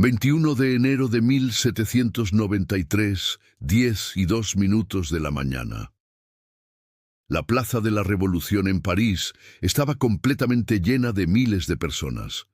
21 de enero de 1793, 10:02 de la mañana. La Plaza de la Revolución en París estaba completamente llena de miles de personas.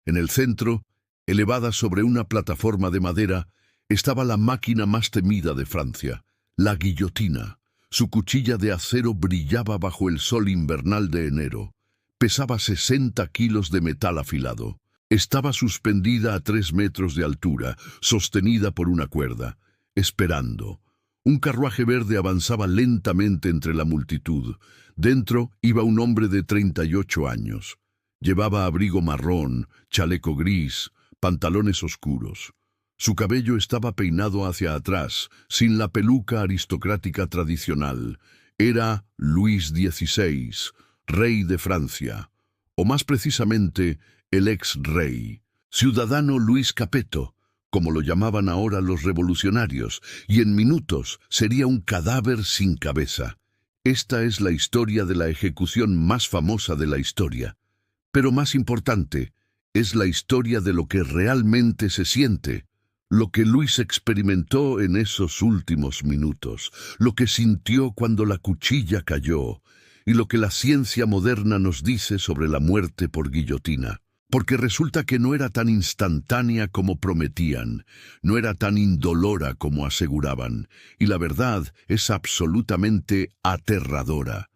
En el centro, elevada sobre una plataforma de madera, estaba la máquina más temida de Francia, la guillotina. Su cuchilla de acero brillaba bajo el sol invernal de enero. Pesaba 60 kilos de metal afilado. Estaba suspendida a 3 metros de altura, sostenida por una cuerda, esperando. Un carruaje verde avanzaba lentamente entre la multitud. Dentro iba un hombre de 38 años. Llevaba abrigo marrón, chaleco gris, pantalones oscuros. Su cabello estaba peinado hacia atrás, sin la peluca aristocrática tradicional. Era Luis XVI, rey de Francia, o más precisamente, el ex-rey, ciudadano Luis Capetto, como lo llamaban ahora los revolucionarios, y en minutos sería un cadáver sin cabeza. Esta es la historia de la ejecución más famosa de la historia. Pero más importante, es la historia de lo que realmente se siente, lo que Luis experimentó en esos últimos minutos, lo que sintió cuando la cuchilla cayó, y lo que la ciencia moderna nos dice sobre la muerte por guillotina. Porque resulta que no era tan instantánea como prometían, no era tan indolora como aseguraban, y la verdad es absolutamente aterradora.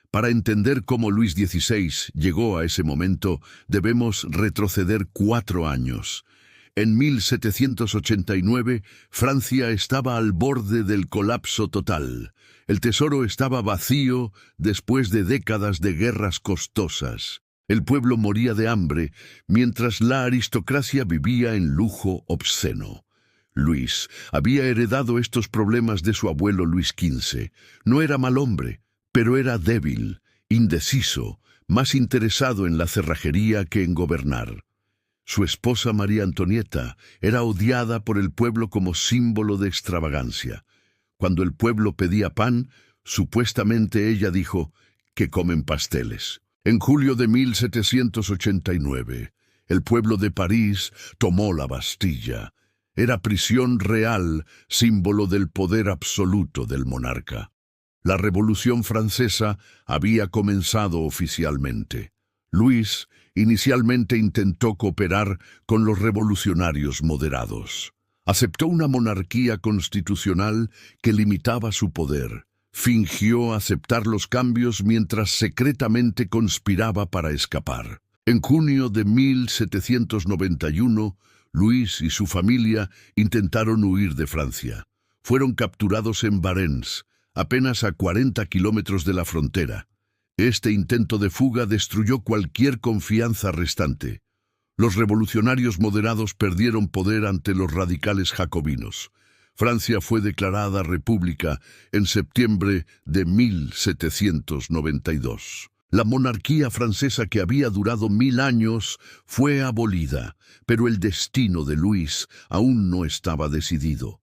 Para entender cómo Luis XVI llegó a ese momento, debemos retroceder 4 años. En 1789, Francia estaba al borde del colapso total. El tesoro estaba vacío después de décadas de guerras costosas. El pueblo moría de hambre, mientras la aristocracia vivía en lujo obsceno. Luis había heredado estos problemas de su abuelo Luis XV. No era mal hombre, pero era débil, indeciso, más interesado en la cerrajería que en gobernar. Su esposa María Antonieta era odiada por el pueblo como símbolo de extravagancia. Cuando el pueblo pedía pan, supuestamente ella dijo que comen pasteles. En julio de 1789, el pueblo de París tomó la Bastilla. Era prisión real, símbolo del poder absoluto del monarca. La Revolución Francesa había comenzado oficialmente. Luis inicialmente intentó cooperar con los revolucionarios moderados. Aceptó una monarquía constitucional que limitaba su poder. Fingió aceptar los cambios mientras secretamente conspiraba para escapar. En junio de 1791, Luis y su familia intentaron huir de Francia. Fueron capturados en Varennes, apenas a 40 kilómetros de la frontera. Este intento de fuga destruyó cualquier confianza restante. Los revolucionarios moderados perdieron poder ante los radicales jacobinos. Francia fue declarada república en septiembre de 1792. La monarquía francesa, que había durado 1000 años, fue abolida, pero el destino de Luis aún no estaba decidido.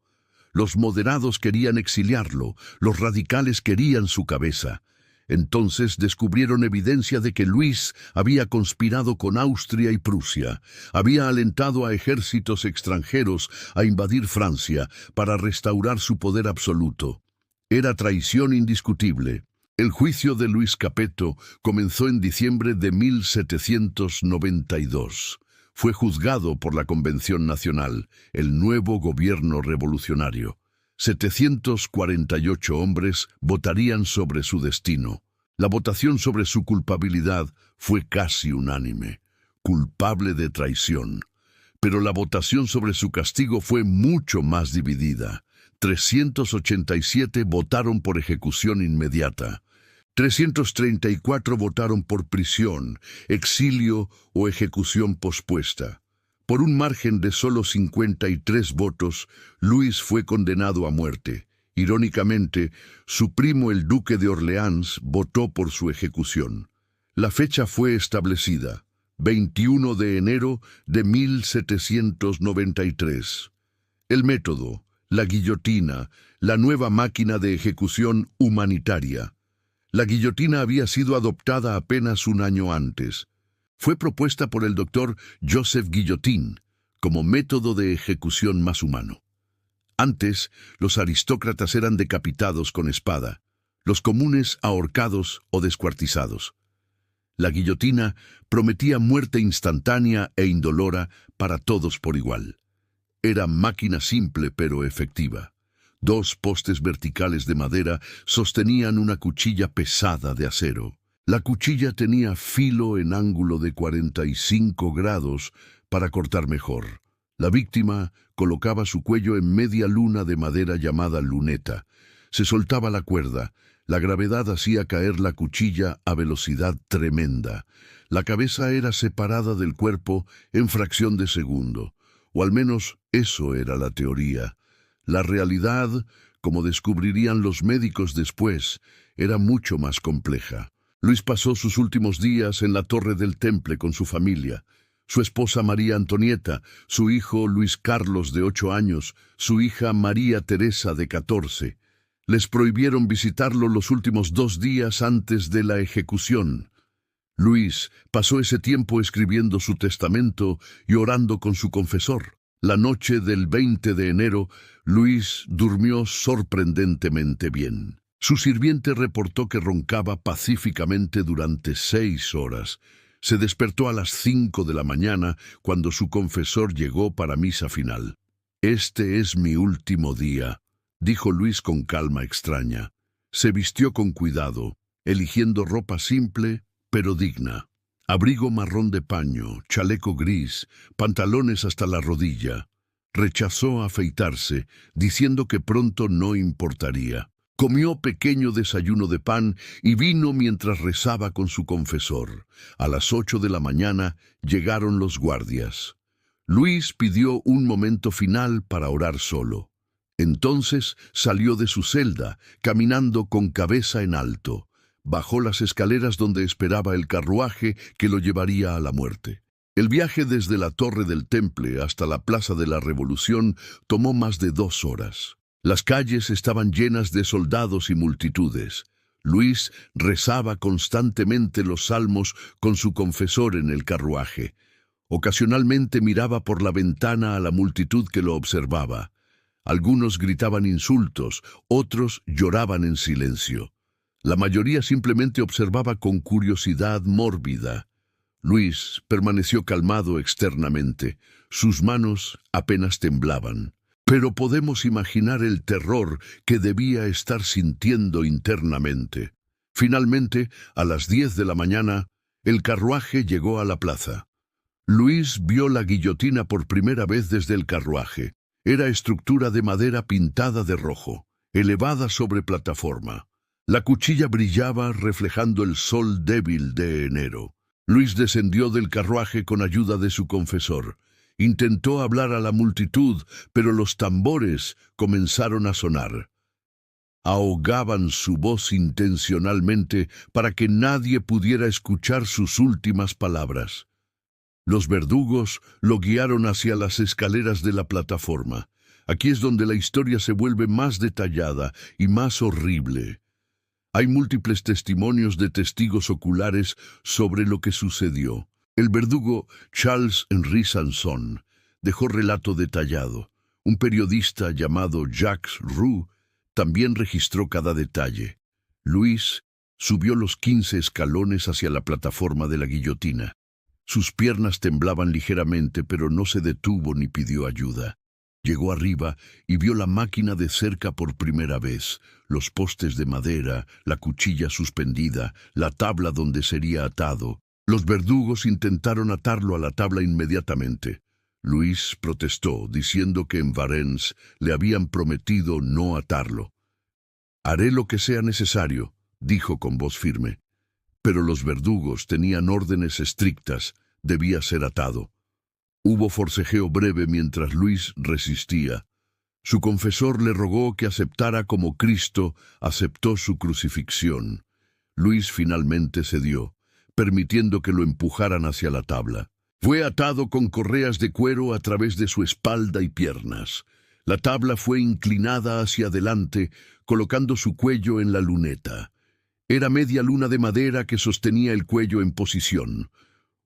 Los moderados querían exiliarlo, los radicales querían su cabeza. Entonces descubrieron evidencia de que Luis había conspirado con Austria y Prusia, había alentado a ejércitos extranjeros a invadir Francia para restaurar su poder absoluto. Era traición indiscutible. El juicio de Luis Capetto comenzó en diciembre de 1792. Fue juzgado por la Convención Nacional, el nuevo gobierno revolucionario. 748 hombres votarían sobre su destino. La votación sobre su culpabilidad fue casi unánime, culpable de traición. Pero la votación sobre su castigo fue mucho más dividida. 387 votaron por ejecución inmediata. 334 votaron por prisión, exilio o ejecución pospuesta. Por un margen de solo 53 votos, Luis fue condenado a muerte. Irónicamente, su primo el duque de Orleans votó por su ejecución. La fecha fue establecida, 21 de enero de 1793. El método, la guillotina, la nueva máquina de ejecución humanitaria. La guillotina había sido adoptada apenas un año antes. Fue propuesta por el doctor Joseph Guillotin, como método de ejecución más humano. Antes, los aristócratas eran decapitados con espada, los comunes ahorcados o descuartizados. La guillotina prometía muerte instantánea e indolora para todos por igual. Era máquina simple pero efectiva. 2 postes verticales de madera sostenían una cuchilla pesada de acero. La cuchilla tenía filo en ángulo de 45 grados para cortar mejor. La víctima colocaba su cuello en media luna de madera llamada luneta. Se soltaba la cuerda. La gravedad hacía caer la cuchilla a velocidad tremenda. La cabeza era separada del cuerpo en fracción de segundo. O al menos eso era la teoría. La realidad, como descubrirían los médicos después, era mucho más compleja. Luis pasó sus últimos días en la Torre del Temple con su familia. Su esposa María Antonieta, su hijo Luis Carlos de 8 años, su hija María Teresa de 14. Les prohibieron visitarlo los últimos 2 días antes de la ejecución. Luis pasó ese tiempo escribiendo su testamento y orando con su confesor. La noche del 20 de enero, Luis durmió sorprendentemente bien. Su sirviente reportó que roncaba pacíficamente durante 6 horas. Se despertó a las 5 de la mañana cuando su confesor llegó para misa final. «Este es mi último día», dijo Luis con calma extraña. Se vistió con cuidado, eligiendo ropa simple pero digna. Abrigo marrón de paño, chaleco gris, pantalones hasta la rodilla. Rechazó afeitarse, diciendo que pronto no importaría. Comió pequeño desayuno de pan y vino mientras rezaba con su confesor. A las 8 de la mañana llegaron los guardias. Luis pidió un momento final para orar solo. Entonces salió de su celda, caminando con cabeza en alto. Bajó las escaleras donde esperaba el carruaje que lo llevaría a la muerte. El viaje desde la Torre del Temple hasta la Plaza de la Revolución tomó más de 2 horas. Las calles estaban llenas de soldados y multitudes. Luis rezaba constantemente los salmos con su confesor en el carruaje. Ocasionalmente miraba por la ventana a la multitud que lo observaba. Algunos gritaban insultos, otros lloraban en silencio. La mayoría simplemente observaba con curiosidad mórbida. Luis permaneció calmado externamente. Sus manos apenas temblaban. Pero podemos imaginar el terror que debía estar sintiendo internamente. Finalmente, a las 10 de la mañana, el carruaje llegó a la plaza. Luis vio la guillotina por primera vez desde el carruaje. Era estructura de madera pintada de rojo, elevada sobre plataforma. La cuchilla brillaba reflejando el sol débil de enero. Luis descendió del carruaje con ayuda de su confesor. Intentó hablar a la multitud, pero los tambores comenzaron a sonar. Ahogaban su voz intencionalmente para que nadie pudiera escuchar sus últimas palabras. Los verdugos lo guiaron hacia las escaleras de la plataforma. Aquí es donde la historia se vuelve más detallada y más horrible. Hay múltiples testimonios de testigos oculares sobre lo que sucedió. El verdugo Charles Henry Sanson dejó relato detallado. Un periodista llamado Jacques Roux también registró cada detalle. Luis subió los 15 escalones hacia la plataforma de la guillotina. Sus piernas temblaban ligeramente, pero no se detuvo ni pidió ayuda. Llegó arriba y vio la máquina de cerca por primera vez, los postes de madera, la cuchilla suspendida, la tabla donde sería atado. Los verdugos intentaron atarlo a la tabla inmediatamente. Luis protestó, diciendo que en Varennes le habían prometido no atarlo. «Haré lo que sea necesario», dijo con voz firme. Pero los verdugos tenían órdenes estrictas, debía ser atado. Hubo forcejeo breve mientras Luis resistía. Su confesor le rogó que aceptara como Cristo aceptó su crucifixión. Luis finalmente cedió, permitiendo que lo empujaran hacia la tabla. Fue atado con correas de cuero a través de su espalda y piernas. La tabla fue inclinada hacia adelante, colocando su cuello en la luneta. Era media luna de madera que sostenía el cuello en posición.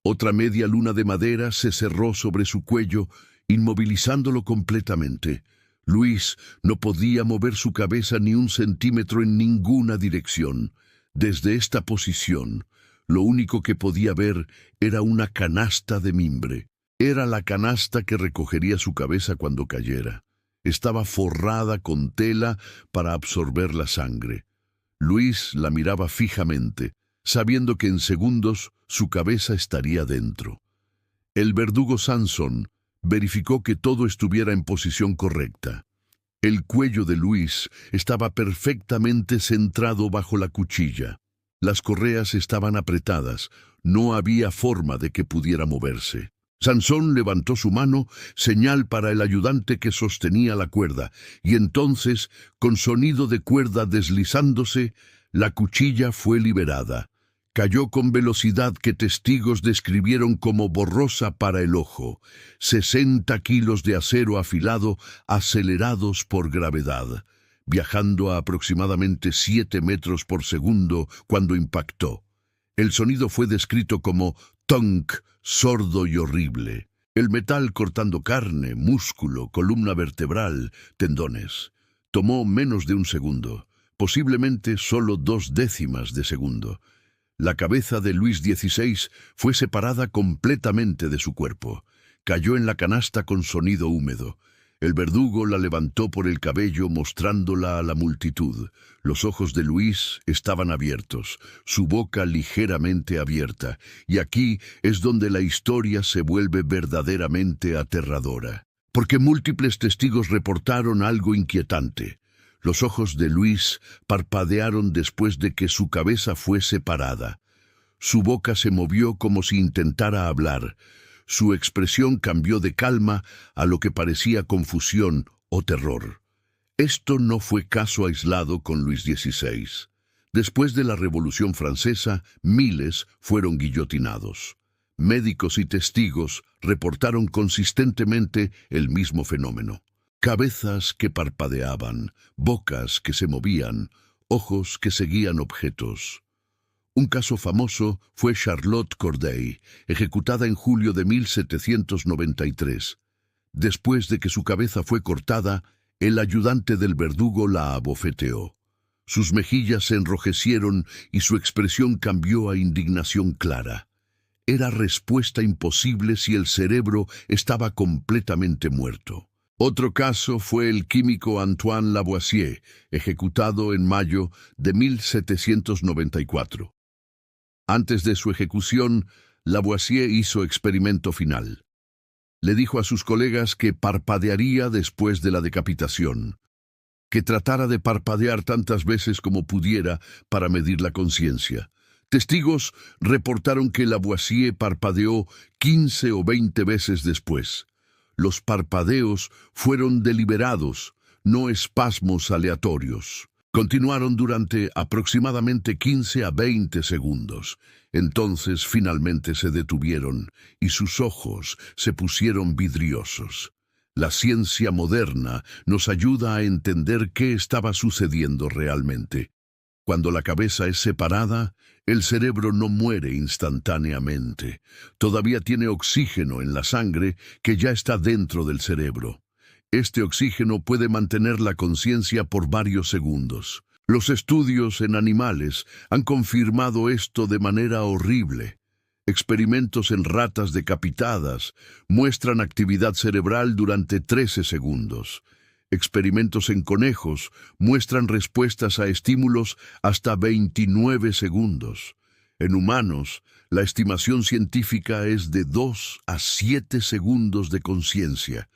Otra media luna de madera se cerró sobre su cuello inmovilizándolo completamente. Luis no podía mover su cabeza ni un centímetro en ninguna dirección. Desde esta posición, lo único que podía ver era una canasta de mimbre. Era la canasta que recogería su cabeza cuando cayera. Estaba forrada con tela para absorber la sangre. Luis la miraba fijamente, sabiendo que en segundos su cabeza estaría dentro. El verdugo Sansón verificó que todo estuviera en posición correcta. El cuello de Luis estaba perfectamente centrado bajo la cuchilla. Las correas estaban apretadas, no había forma de que pudiera moverse. Sansón levantó su mano, señal para el ayudante que sostenía la cuerda, y entonces, con sonido de cuerda deslizándose, la cuchilla fue liberada. Cayó con velocidad que testigos describieron como borrosa para el ojo. 60 kilos de acero afilado acelerados por gravedad, viajando a aproximadamente 7 metros por segundo cuando impactó. El sonido fue descrito como tonk, sordo y horrible. El metal cortando carne, músculo, columna vertebral, tendones. Tomó menos de un segundo, posiblemente solo 0,2 de segundo. La cabeza de Luis XVI fue separada completamente de su cuerpo. Cayó en la canasta con sonido húmedo. El verdugo la levantó por el cabello mostrándola a la multitud. Los ojos de Luis estaban abiertos, su boca ligeramente abierta, y aquí es donde la historia se vuelve verdaderamente aterradora. Porque múltiples testigos reportaron algo inquietante. Los ojos de Luis parpadearon después de que su cabeza fue separada. Su boca se movió como si intentara hablar. Su expresión cambió de calma a lo que parecía confusión o terror. Esto no fue caso aislado con Luis XVI. Después de la Revolución Francesa, miles fueron guillotinados. Médicos y testigos reportaron consistentemente el mismo fenómeno. Cabezas que parpadeaban, bocas que se movían, ojos que seguían objetos. Un caso famoso fue Charlotte Corday, ejecutada en julio de 1793. Después de que su cabeza fue cortada, el ayudante del verdugo la abofeteó. Sus mejillas se enrojecieron y su expresión cambió a indignación clara. Era respuesta imposible si el cerebro estaba completamente muerto. Otro caso fue el químico Antoine Lavoisier, ejecutado en mayo de 1794. Antes de su ejecución, Lavoisier hizo experimento final. Le dijo a sus colegas que parpadearía después de la decapitación, que tratara de parpadear tantas veces como pudiera para medir la conciencia. Testigos reportaron que Lavoisier parpadeó 15 o 20 veces después. Los parpadeos fueron deliberados, no espasmos aleatorios. Continuaron durante aproximadamente 15 a 20 segundos. Entonces finalmente se detuvieron y sus ojos se pusieron vidriosos. La ciencia moderna nos ayuda a entender qué estaba sucediendo realmente. Cuando la cabeza es separada, el cerebro no muere instantáneamente. Todavía tiene oxígeno en la sangre que ya está dentro del cerebro. Este oxígeno puede mantener la conciencia por varios segundos. Los estudios en animales han confirmado esto de manera horrible. Experimentos en ratas decapitadas muestran actividad cerebral durante 13 segundos. Experimentos en conejos muestran respuestas a estímulos hasta 29 segundos. En humanos, la estimación científica es de 2 a 7 segundos de conciencia,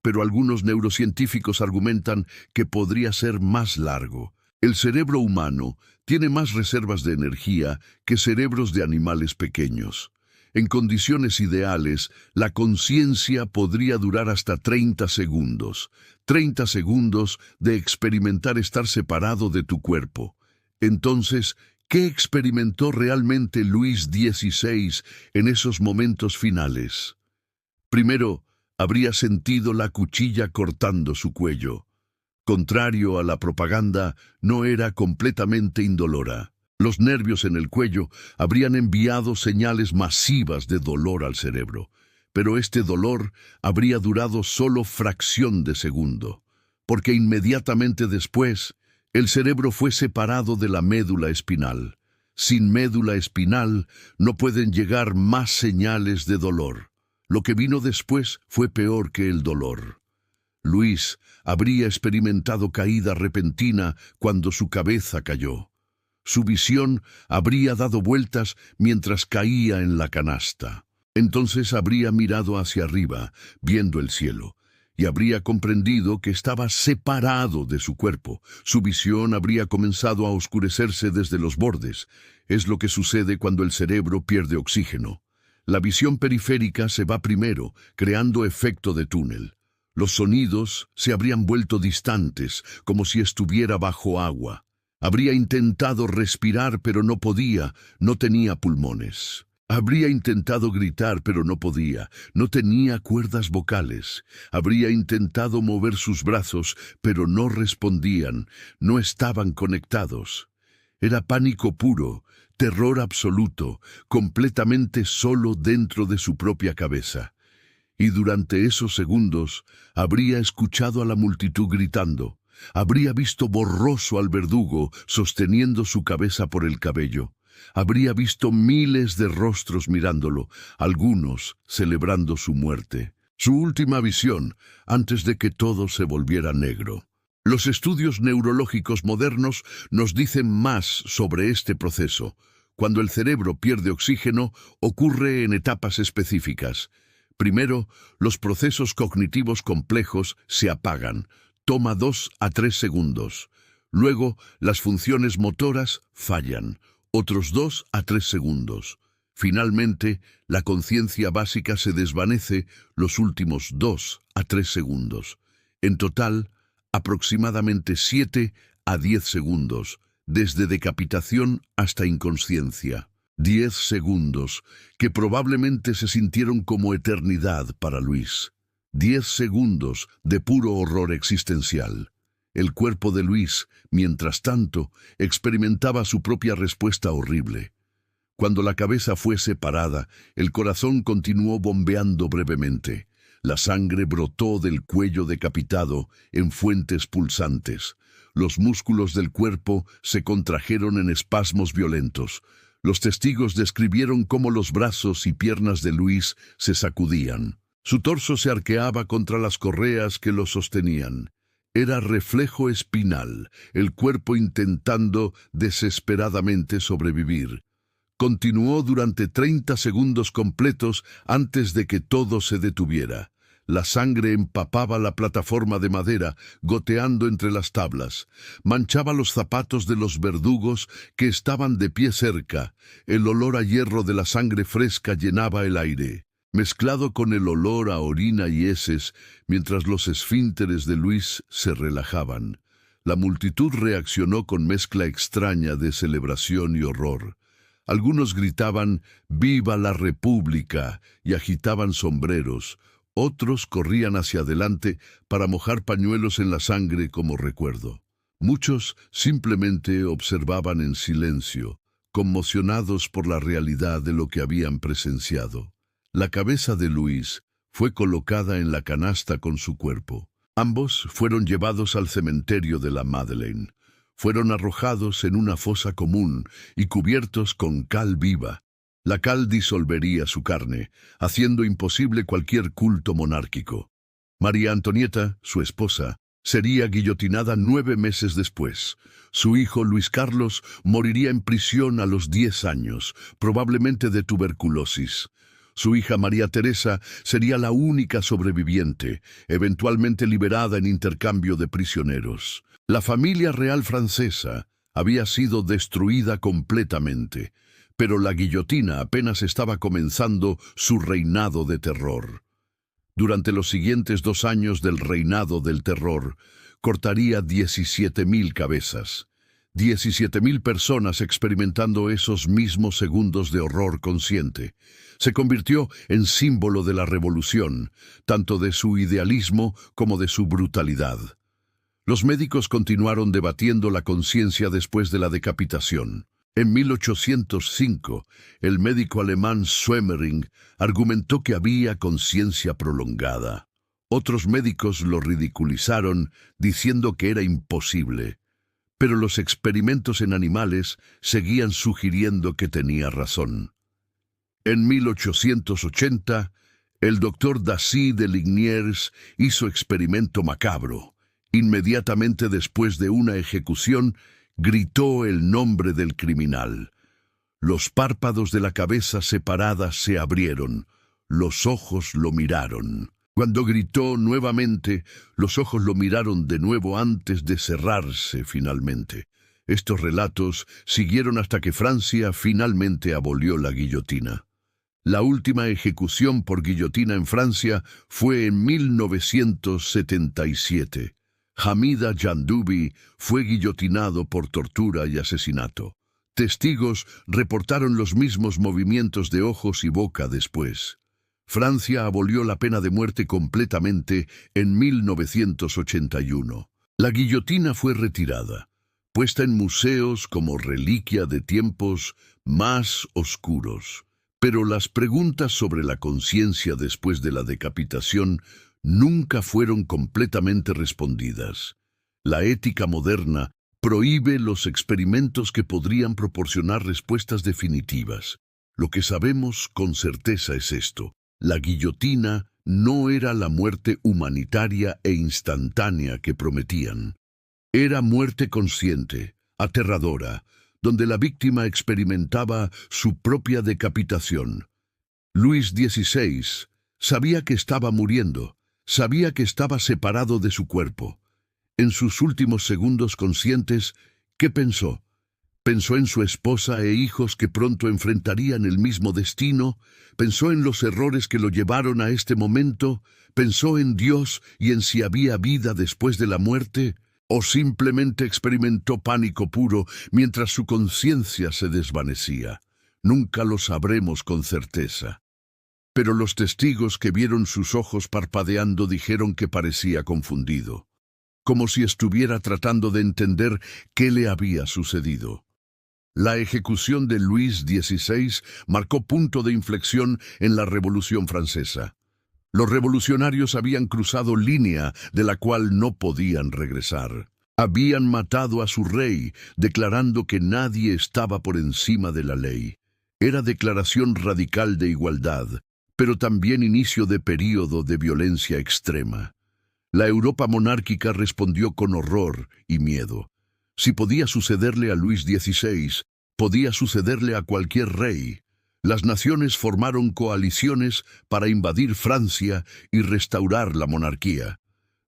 pero algunos neurocientíficos argumentan que podría ser más largo. El cerebro humano tiene más reservas de energía que cerebros de animales pequeños. En condiciones ideales, la conciencia podría durar hasta 30 segundos. 30 segundos de experimentar estar separado de tu cuerpo. Entonces, ¿qué experimentó realmente Luis XVI en esos momentos finales? Primero, habría sentido la cuchilla cortando su cuello. Contrario a la propaganda, no era completamente indolora. Los nervios en el cuello habrían enviado señales masivas de dolor al cerebro. Pero este dolor habría durado solo fracción de segundo, porque inmediatamente después el cerebro fue separado de la médula espinal. Sin médula espinal no pueden llegar más señales de dolor. Lo que vino después fue peor que el dolor. Luis habría experimentado caída repentina cuando su cabeza cayó. Su visión habría dado vueltas mientras caía en la canasta. Entonces habría mirado hacia arriba, viendo el cielo, y habría comprendido que estaba separado de su cuerpo. Su visión habría comenzado a oscurecerse desde los bordes. Es lo que sucede cuando el cerebro pierde oxígeno. La visión periférica se va primero, creando efecto de túnel. Los sonidos se habrían vuelto distantes, como si estuviera bajo agua. Habría intentado respirar, pero no podía, no tenía pulmones. Habría intentado gritar, pero no podía, no tenía cuerdas vocales. Habría intentado mover sus brazos, pero no respondían, no estaban conectados. Era pánico puro, terror absoluto, completamente solo dentro de su propia cabeza. Y durante esos segundos habría escuchado a la multitud gritando. Habría visto borroso al verdugo sosteniendo su cabeza por el cabello. Habría visto miles de rostros mirándolo, algunos celebrando su muerte. Su última visión, antes de que todo se volviera negro. Los estudios neurológicos modernos nos dicen más sobre este proceso. Cuando el cerebro pierde oxígeno, ocurre en etapas específicas. Primero, los procesos cognitivos complejos se apagan. Toma 2 a 3 segundos. Luego, las funciones motoras fallan. Otros 2 a 3 segundos. Finalmente, la conciencia básica se desvanece los últimos 2 a 3 segundos. En total, aproximadamente 7 a 10 segundos, desde decapitación hasta inconsciencia. 10 segundos, que probablemente se sintieron como eternidad para Luis. 10 segundos de puro horror existencial. El cuerpo de Luis, mientras tanto, experimentaba su propia respuesta horrible. Cuando la cabeza fue separada, el corazón continuó bombeando brevemente. La sangre brotó del cuello decapitado en fuentes pulsantes. Los músculos del cuerpo se contrajeron en espasmos violentos. Los testigos describieron cómo los brazos y piernas de Luis se sacudían. Su torso se arqueaba contra las correas que lo sostenían. Era reflejo espinal, el cuerpo intentando desesperadamente sobrevivir. Continuó durante 30 segundos completos antes de que todo se detuviera. La sangre empapaba la plataforma de madera, goteando entre las tablas. Manchaba los zapatos de los verdugos que estaban de pie cerca. El olor a hierro de la sangre fresca llenaba el aire, mezclado con el olor a orina y heces, mientras los esfínteres de Luis se relajaban. La multitud reaccionó con mezcla extraña de celebración y horror. Algunos gritaban «¡Viva la República!» y agitaban sombreros. Otros corrían hacia adelante para mojar pañuelos en la sangre como recuerdo. Muchos simplemente observaban en silencio, conmocionados por la realidad de lo que habían presenciado. La cabeza de Luis fue colocada en la canasta con su cuerpo. Ambos fueron llevados al cementerio de la Madeleine. Fueron arrojados en una fosa común y cubiertos con cal viva. La cal disolvería su carne, haciendo imposible cualquier culto monárquico. María Antonieta, su esposa, sería guillotinada 9 meses después. Su hijo Luis Carlos moriría en prisión a los 10 años, probablemente de tuberculosis. Su hija María Teresa sería la única sobreviviente, eventualmente liberada en intercambio de prisioneros. La familia real francesa había sido destruida completamente, pero la guillotina apenas estaba comenzando su reinado de terror. Durante los siguientes 2 años del reinado del terror, cortaría 17.000 cabezas. 17.000 personas experimentando esos mismos segundos de horror consciente. Se convirtió en símbolo de la revolución, tanto de su idealismo como de su brutalidad. Los médicos continuaron debatiendo la conciencia después de la decapitación. En 1805, el médico alemán Schwemmering argumentó que había conciencia prolongada. Otros médicos lo ridiculizaron diciendo que era imposible, pero los experimentos en animales seguían sugiriendo que tenía razón. En 1880, el doctor Dacy de Ligniers hizo experimento macabro. Inmediatamente después de una ejecución, gritó el nombre del criminal. Los párpados de la cabeza separada se abrieron, los ojos lo miraron. Cuando gritó nuevamente, los ojos lo miraron de nuevo antes de cerrarse finalmente. Estos relatos siguieron hasta que Francia finalmente abolió la guillotina. La última ejecución por guillotina en Francia fue en 1977. Hamida Jandoubi fue guillotinado por tortura y asesinato. Testigos reportaron los mismos movimientos de ojos y boca después. Francia abolió la pena de muerte completamente en 1981. La guillotina fue retirada, puesta en museos como reliquia de tiempos más oscuros. Pero las preguntas sobre la conciencia después de la decapitación nunca fueron completamente respondidas. La ética moderna prohíbe los experimentos que podrían proporcionar respuestas definitivas. Lo que sabemos con certeza es esto: la guillotina no era la muerte humanitaria e instantánea que prometían. Era muerte consciente, aterradora, donde la víctima experimentaba su propia decapitación. Luis XVI sabía que estaba muriendo, sabía que estaba separado de su cuerpo. En sus últimos segundos conscientes, ¿qué pensó? Pensó en su esposa e hijos que pronto enfrentarían el mismo destino, pensó en los errores que lo llevaron a este momento, pensó en Dios y en si había vida después de la muerte, o simplemente experimentó pánico puro mientras su conciencia se desvanecía. Nunca lo sabremos con certeza. Pero los testigos que vieron sus ojos parpadeando dijeron que parecía confundido, como si estuviera tratando de entender qué le había sucedido. La ejecución de Luis XVI marcó punto de inflexión en la Revolución Francesa. Los revolucionarios habían cruzado línea de la cual no podían regresar. Habían matado a su rey, declarando que nadie estaba por encima de la ley. Era declaración radical de igualdad, pero también inicio de período de violencia extrema. La Europa monárquica respondió con horror y miedo. Si podía sucederle a Luis XVI, podía sucederle a cualquier rey. Las naciones formaron coaliciones para invadir Francia y restaurar la monarquía.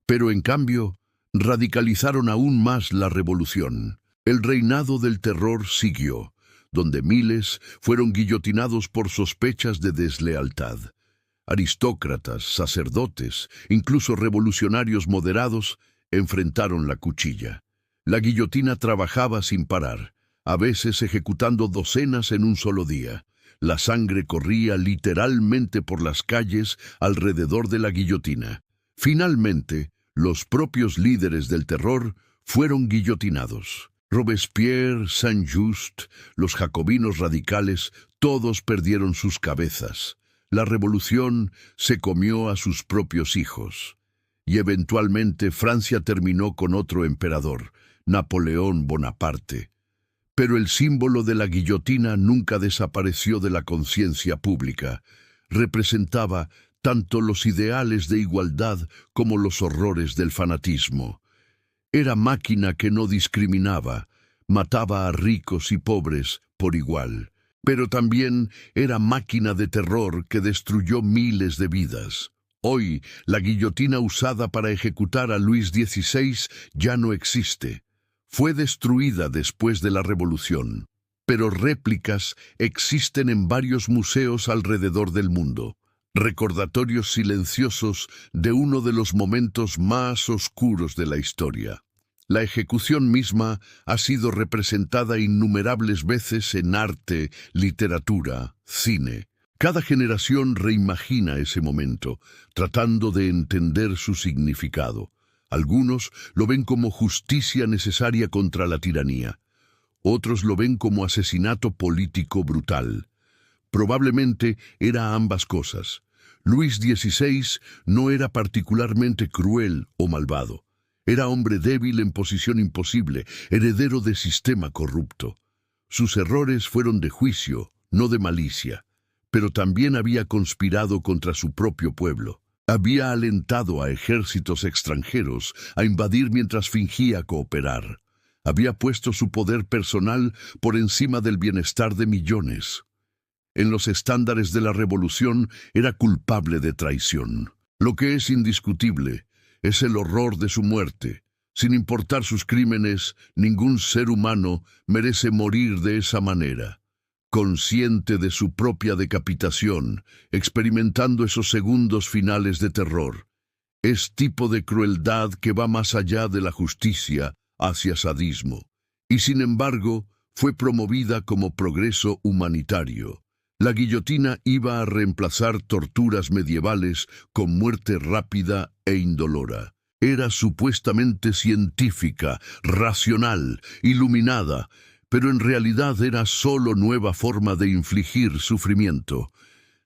Pero en cambio, radicalizaron aún más la revolución. El reinado del terror siguió, donde miles fueron guillotinados por sospechas de deslealtad. Aristócratas, sacerdotes, incluso revolucionarios moderados, enfrentaron la cuchilla. La guillotina trabajaba sin parar, a veces ejecutando docenas en un solo día. La sangre corría literalmente por las calles alrededor de la guillotina. Finalmente, los propios líderes del terror fueron guillotinados. Robespierre, Saint-Just, los jacobinos radicales, todos perdieron sus cabezas. La revolución se comió a sus propios hijos. Y eventualmente Francia terminó con otro emperador, Napoleón Bonaparte. Pero el símbolo de la guillotina nunca desapareció de la conciencia pública. Representaba tanto los ideales de igualdad como los horrores del fanatismo. Era máquina que no discriminaba, mataba a ricos y pobres por igual. Pero también era máquina de terror que destruyó miles de vidas. Hoy, la guillotina usada para ejecutar a Luis XVI ya no existe. Fue destruida después de la Revolución, pero réplicas existen en varios museos alrededor del mundo, recordatorios silenciosos de uno de los momentos más oscuros de la historia. La ejecución misma ha sido representada innumerables veces en arte, literatura, cine. Cada generación reimagina ese momento, tratando de entender su significado. Algunos lo ven como justicia necesaria contra la tiranía. Otros lo ven como asesinato político brutal. Probablemente era ambas cosas. Luis XVI no era particularmente cruel o malvado. Era hombre débil en posición imposible, heredero de sistema corrupto. Sus errores fueron de juicio, no de malicia, pero también había conspirado contra su propio pueblo. Había alentado a ejércitos extranjeros a invadir mientras fingía cooperar. Había puesto su poder personal por encima del bienestar de millones. En los estándares de la revolución era culpable de traición. Lo que es indiscutible es el horror de su muerte. Sin importar sus crímenes, ningún ser humano merece morir de esa manera. Consciente de su propia decapitación, experimentando esos segundos finales de terror. Es tipo de crueldad que va más allá de la justicia hacia sadismo. Y sin embargo, fue promovida como progreso humanitario. La guillotina iba a reemplazar torturas medievales con muerte rápida e indolora. Era supuestamente científica, racional, iluminada, pero en realidad era solo nueva forma de infligir sufrimiento.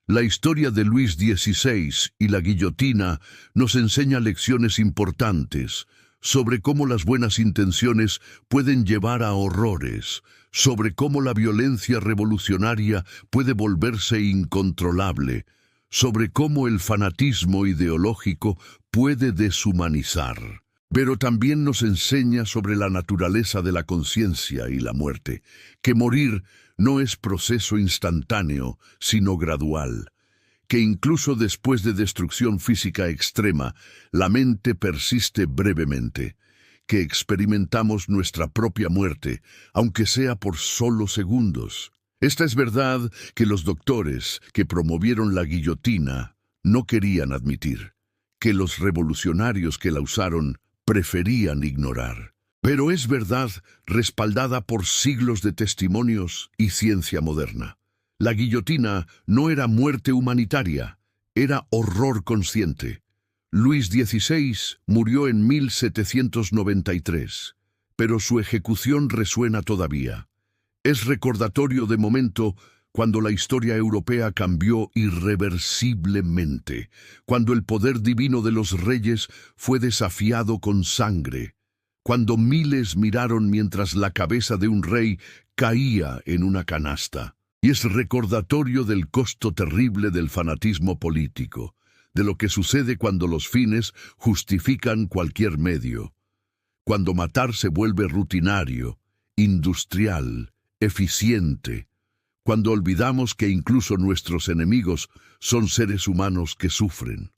La historia de Luis XVI y la guillotina nos enseña lecciones importantes sobre cómo las buenas intenciones pueden llevar a horrores, sobre cómo la violencia revolucionaria puede volverse incontrolable, sobre cómo el fanatismo ideológico puede deshumanizar. Pero también nos enseña sobre la naturaleza de la conciencia y la muerte, que morir no es proceso instantáneo, sino gradual, que incluso después de destrucción física extrema, la mente persiste brevemente, que experimentamos nuestra propia muerte, aunque sea por solo segundos. Esta es verdad que los doctores que promovieron la guillotina no querían admitir, que los revolucionarios que la usaron preferían ignorar. Pero es verdad respaldada por siglos de testimonios y ciencia moderna. La guillotina no era muerte humanitaria, era horror consciente. Luis XVI murió en 1793, pero su ejecución resuena todavía. Es recordatorio de momento cuando la historia europea cambió irreversiblemente, cuando el poder divino de los reyes fue desafiado con sangre, cuando miles miraron mientras la cabeza de un rey caía en una canasta. Y es recordatorio del costo terrible del fanatismo político, de lo que sucede cuando los fines justifican cualquier medio, cuando matar se vuelve rutinario, industrial, eficiente, cuando olvidamos que incluso nuestros enemigos son seres humanos que sufren.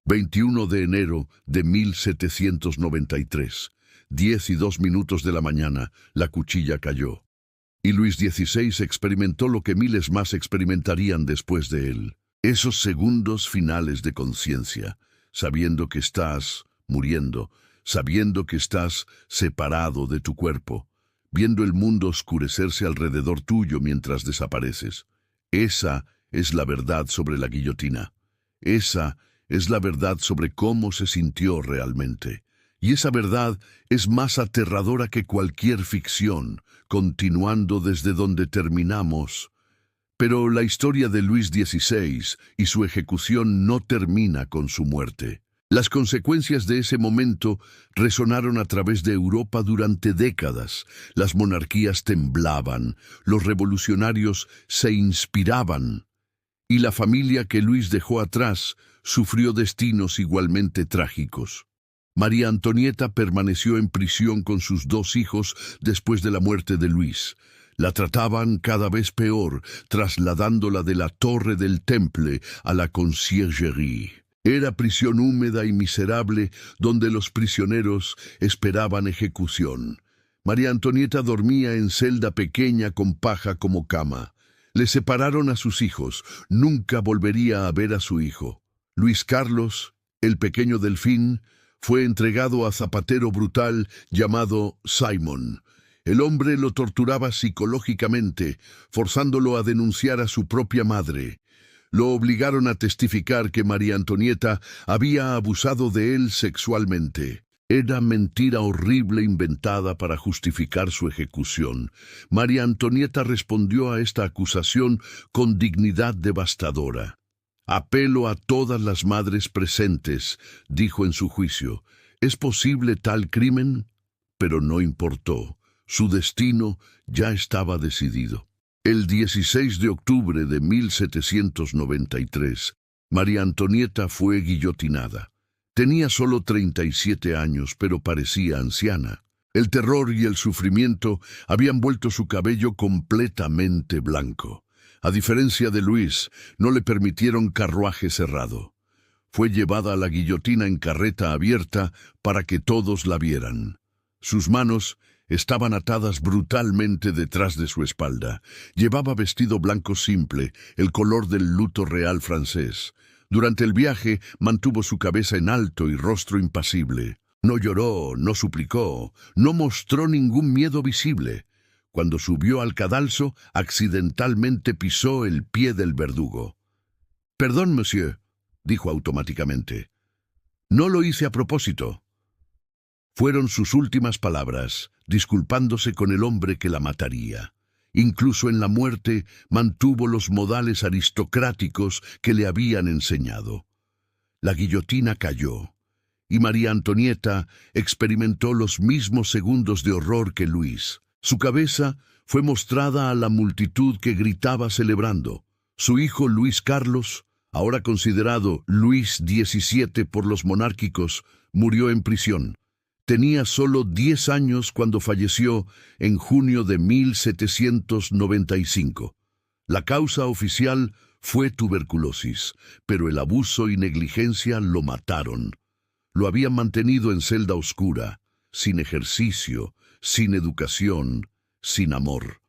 21 de enero de 1793, 10:02 de la mañana, la cuchilla cayó. Y Luis XVI experimentó lo que miles más experimentarían después de él. Esos segundos finales de conciencia, sabiendo que estás muriendo, sabiendo que estás separado de tu cuerpo, viendo el mundo oscurecerse alrededor tuyo mientras desapareces. Esa es la verdad sobre la guillotina. Esa es la verdad sobre cómo se sintió realmente. Y esa verdad es más aterradora que cualquier ficción, continuando desde donde terminamos. Pero la historia de Luis XVI y su ejecución no termina con su muerte. Las consecuencias de ese momento resonaron a través de Europa durante décadas. Las monarquías temblaban, los revolucionarios se inspiraban, y la familia que Luis dejó atrás sufrió destinos igualmente trágicos. María Antonieta permaneció en prisión con sus 2 hijos después de la muerte de Luis. La trataban cada vez peor, trasladándola de la torre del Temple a la Conciergerie. Era prisión húmeda y miserable donde los prisioneros esperaban ejecución. María Antonieta dormía en celda pequeña con paja como cama. Le separaron a sus hijos. Nunca volvería a ver a su hijo. Luis Carlos, el pequeño Delfín, fue entregado a zapatero brutal llamado Simon. El hombre lo torturaba psicológicamente, forzándolo a denunciar a su propia madre. Lo obligaron a testificar que María Antonieta había abusado de él sexualmente. Era mentira horrible inventada para justificar su ejecución. María Antonieta respondió a esta acusación con dignidad devastadora. «Apelo a todas las madres presentes», dijo en su juicio. «¿Es posible tal crimen?». Pero no importó. Su destino ya estaba decidido. El 16 de octubre de 1793, María Antonieta fue guillotinada. Tenía solo 37 años, pero parecía anciana. El terror y el sufrimiento habían vuelto su cabello completamente blanco. A diferencia de Luis, no le permitieron carruaje cerrado. Fue llevada a la guillotina en carreta abierta para que todos la vieran. Sus manos estaban atadas brutalmente detrás de su espalda. Llevaba vestido blanco simple, el color del luto real francés. Durante el viaje mantuvo su cabeza en alto y rostro impasible. No lloró, no suplicó, no mostró ningún miedo visible. Cuando subió al cadalso, accidentalmente pisó el pie del verdugo. «Perdón, monsieur», dijo automáticamente. «No lo hice a propósito». Fueron sus últimas palabras, disculpándose con el hombre que la mataría. Incluso en la muerte mantuvo los modales aristocráticos que le habían enseñado. La guillotina cayó, y María Antonieta experimentó los mismos segundos de horror que Luis. Su cabeza fue mostrada a la multitud que gritaba celebrando. Su hijo Luis Carlos, ahora considerado Luis XVII por los monárquicos, murió en prisión. Tenía solo 10 años cuando falleció en junio de 1795. La causa oficial fue tuberculosis, pero el abuso y negligencia lo mataron. Lo habían mantenido en celda oscura, sin ejercicio, sin educación, sin amor.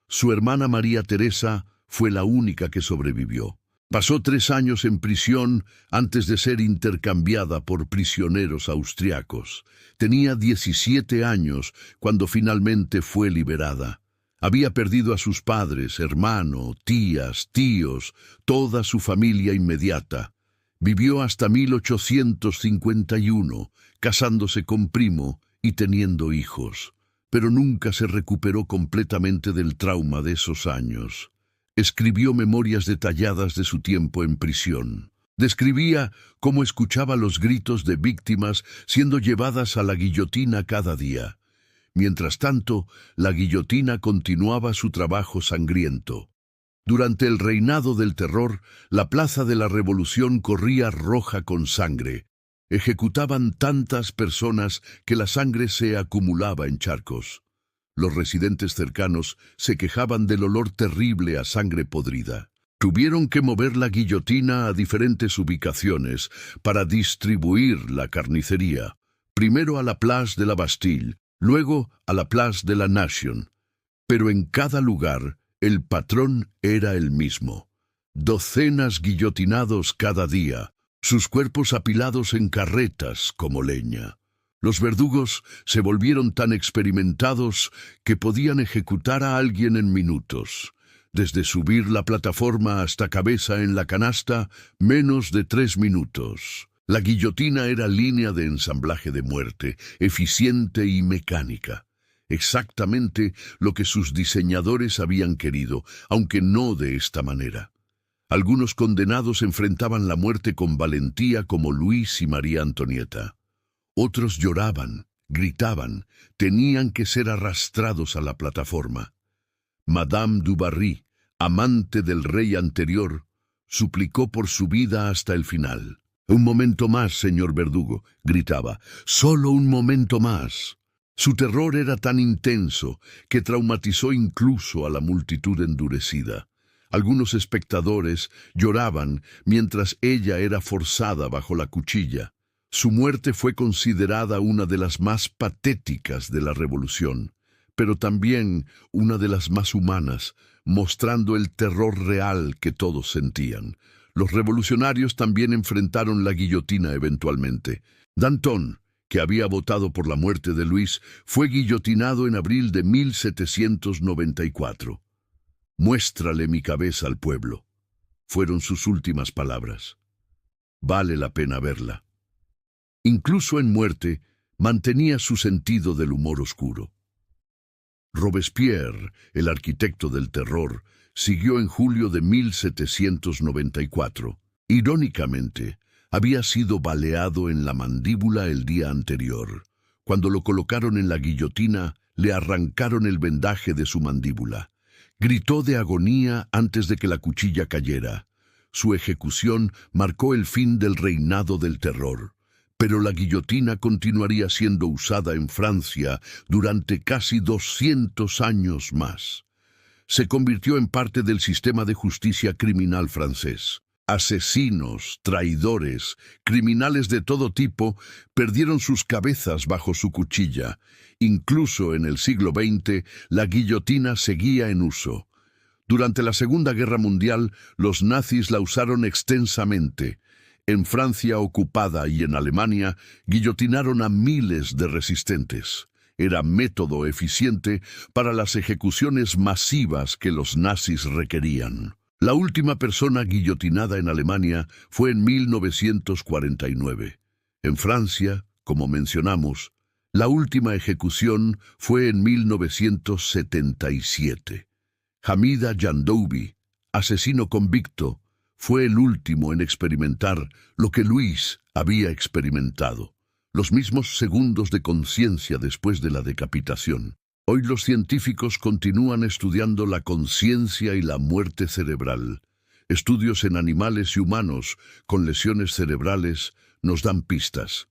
Su hermana María Teresa fue la única que sobrevivió. Pasó 3 años en prisión antes de ser intercambiada por prisioneros austriacos. Tenía 17 años cuando finalmente fue liberada. Había perdido a sus padres, hermano, tías, tíos, toda su familia inmediata. Vivió hasta 1851, casándose con primo y teniendo hijos. Pero nunca se recuperó completamente del trauma de esos años. Escribió memorias detalladas de su tiempo en prisión. Describía cómo escuchaba los gritos de víctimas siendo llevadas a la guillotina cada día. Mientras tanto, la guillotina continuaba su trabajo sangriento. Durante el reinado del terror, la plaza de la Revolución corría roja con sangre. Ejecutaban tantas personas que la sangre se acumulaba en charcos. Los residentes cercanos se quejaban del olor terrible a sangre podrida. Tuvieron que mover la guillotina a diferentes ubicaciones para distribuir la carnicería. Primero a la Place de la Bastille, luego a la Place de la Nation. Pero en cada lugar, el patrón era el mismo. Docenas guillotinados cada día, sus cuerpos apilados en carretas como leña. Los verdugos se volvieron tan experimentados que podían ejecutar a alguien en minutos. Desde subir la plataforma hasta cabeza en la canasta, menos de 3 minutos. La guillotina era línea de ensamblaje de muerte, eficiente y mecánica. Exactamente lo que sus diseñadores habían querido, aunque no de esta manera. Algunos condenados enfrentaban la muerte con valentía como Luis y María Antonieta. Otros lloraban, gritaban, tenían que ser arrastrados a la plataforma. Madame du Barry, amante del rey anterior, suplicó por su vida hasta el final. «Un momento más, señor verdugo», gritaba, «solo un momento más». Su terror era tan intenso que traumatizó incluso a la multitud endurecida. Algunos espectadores lloraban mientras ella era forzada bajo la cuchilla. Su muerte fue considerada una de las más patéticas de la Revolución, pero también una de las más humanas, mostrando el terror real que todos sentían. Los revolucionarios también enfrentaron la guillotina eventualmente. Danton, que había votado por la muerte de Luis, fue guillotinado en abril de 1794. «Muéstrale mi cabeza al pueblo», fueron sus últimas palabras. Vale la pena verla. Incluso en muerte, mantenía su sentido del humor oscuro. Robespierre, el arquitecto del terror, siguió en julio de 1794. Irónicamente, había sido baleado en la mandíbula el día anterior. Cuando lo colocaron en la guillotina, le arrancaron el vendaje de su mandíbula. Gritó de agonía antes de que la cuchilla cayera. Su ejecución marcó el fin del reinado del terror. Pero la guillotina continuaría siendo usada en Francia durante casi 200 años más. Se convirtió en parte del sistema de justicia criminal francés. Asesinos, traidores, criminales de todo tipo perdieron sus cabezas bajo su cuchilla. Incluso en el siglo XX, la guillotina seguía en uso. Durante la Segunda Guerra Mundial, los nazis la usaron extensamente. En Francia ocupada y en Alemania, guillotinaron a miles de resistentes. Era método eficiente para las ejecuciones masivas que los nazis requerían. La última persona guillotinada en Alemania fue en 1949. En Francia, como mencionamos, la última ejecución fue en 1977. Hamida Yandoubi, asesino convicto, fue el último en experimentar lo que Luis había experimentado, los mismos segundos de conciencia después de la decapitación. Hoy los científicos continúan estudiando la conciencia y la muerte cerebral. Estudios en animales y humanos con lesiones cerebrales nos dan pistas.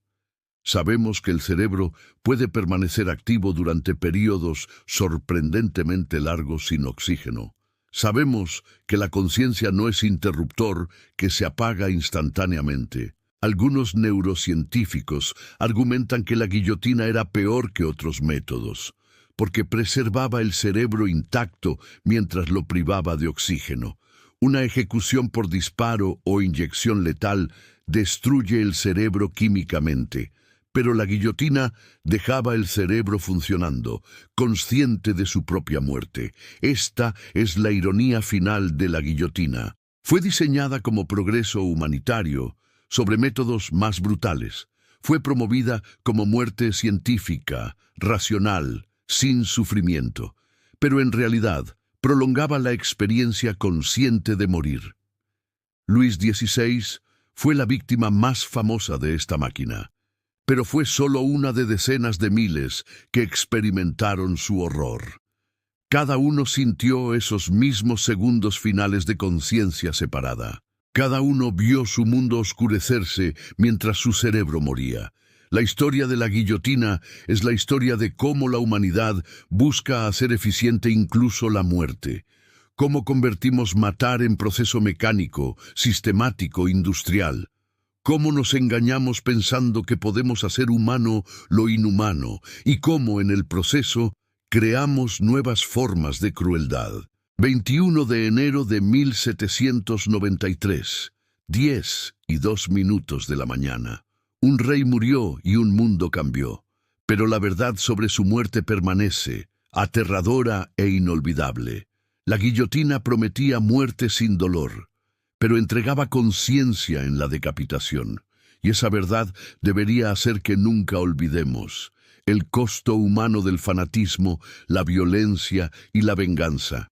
Sabemos que el cerebro puede permanecer activo durante periodos sorprendentemente largos sin oxígeno. Sabemos que la conciencia no es interruptor que se apaga instantáneamente. Algunos neurocientíficos argumentan que la guillotina era peor que otros métodos, porque preservaba el cerebro intacto mientras lo privaba de oxígeno. Una ejecución por disparo o inyección letal destruye el cerebro químicamente, pero la guillotina dejaba el cerebro funcionando, consciente de su propia muerte. Esta es la ironía final de la guillotina. Fue diseñada como progreso humanitario sobre métodos más brutales. Fue promovida como muerte científica, racional, sin sufrimiento, pero en realidad prolongaba la experiencia consciente de morir. Luis XVI fue la víctima más famosa de esta máquina, pero fue solo una de decenas de miles que experimentaron su horror. Cada uno sintió esos mismos segundos finales de conciencia separada. Cada uno vio su mundo oscurecerse mientras su cerebro moría. La historia de la guillotina es la historia de cómo la humanidad busca hacer eficiente incluso la muerte. Cómo convertimos matar en proceso mecánico, sistemático, industrial. Cómo nos engañamos pensando que podemos hacer humano lo inhumano y cómo en el proceso creamos nuevas formas de crueldad. 21 de enero de 1793, 10:02 de la mañana. Un rey murió y un mundo cambió, pero la verdad sobre su muerte permanece, aterradora e inolvidable. La guillotina prometía muerte sin dolor, pero entregaba conciencia en la decapitación, y esa verdad debería hacer que nunca olvidemos el costo humano del fanatismo, la violencia y la venganza.